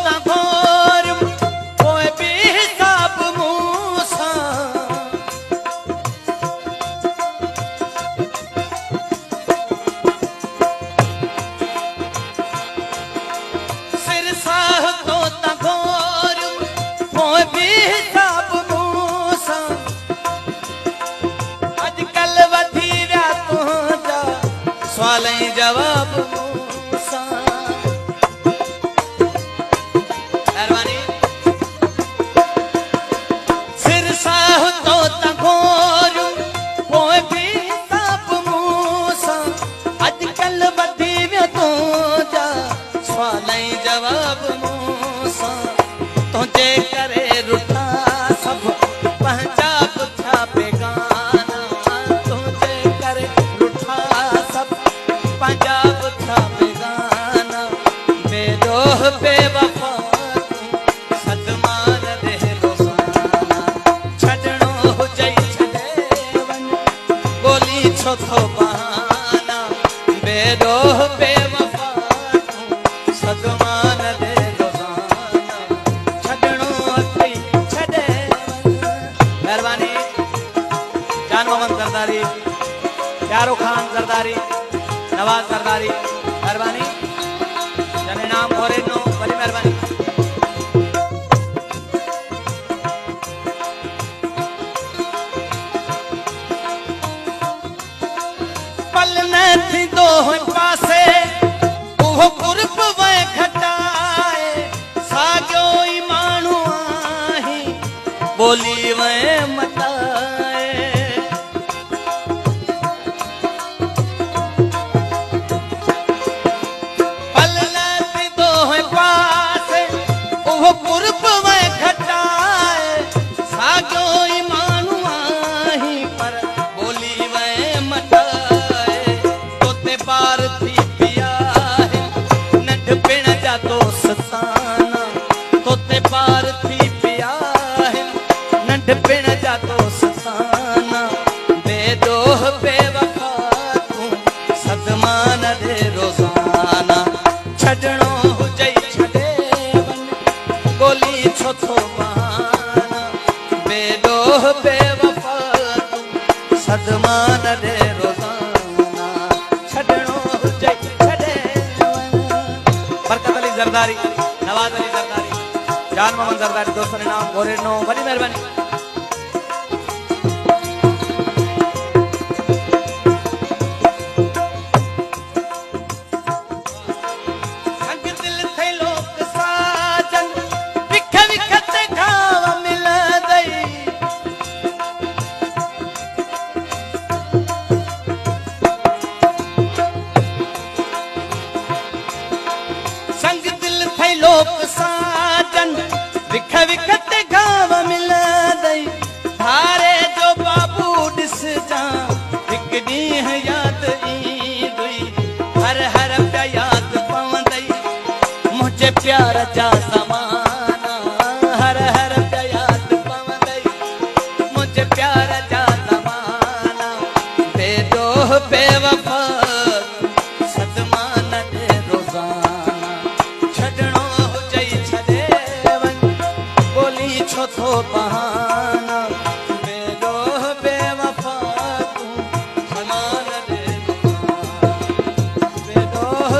ता घोर कोई भी हिसाब मूसा सिर साह तो ता घोर कोई भी हिसाब मूसा अजकल वधी विया तुंहिंजा सवाल ऐं जवाब मूसा मेहरबानी सिर साह तो तघोर पोइ भी हिसाब मूसा अजकल वधी वियो तुंहिंजा सवाल ऐं जवाब मूसा तुंहिंजे करे रुठा सभु पंहिंजा बि थिया बेगाना तुंहिंजे करे रुठा सभु पंहिंजा बि थिया बेगाना बेरोह बेवफा सदमान दे रोज़ाना छॾणो हुजई छॾे वञ ॻोल्ही छो थो बहाना बेरोह बेवफा सदमान दे रोज़ाना छॾणो अथई छॾे वञ मेहरबानी जान मोहम्मद ज़रदारी प्यारो खान ज़रदारी नवाज ज़रदारी मेहरबानी जने नाम घोरे नो वरी मेहरबानी पल न थींदो पासे उहो कुर्ब वए घटाए साॻियो ई माण्हू आहीं ॿोली वए मटाए पल न थींदो पासे उहो कुर्ब वए घटाए साॻियो ई माण्हू आहीं पर ॿोली वए मटाए तोते पार थी पिया आहिनि नंढपिण जा दोस्ताना तोते पार थी पिया आहिनि नंढपिण जा दोस्ताना बेदोह बेवफा तूं सदमान दे रोज़ाना छॾणो हुजई छॾे वञ ॻोल्ही छो थो बहाना बेदोह बेवफा तूं सदमान दे रोज़ाना छॾणो हुजई छॾे वञ बरकत अली ज़रदारी नवाज अली ज़रदारी जान मोहम्मद ज़रदारी दोस्तों ने नाम घोरे नो वरी मेहरबानी संग दिल थे लोक साजन विख विख ते घाव मिलंदई संग दिल थे लोक साजन विख विख ते घाव मिलंदई धारे जो बाबू ॾिसजां हिकु ॾींहुं यादि ईंदुई हर हर पिया यादि पवंदई मुंहिंजे प्यार जा ज़माना हर हर पिया यादि पवंदई मुंहिंजे प्यार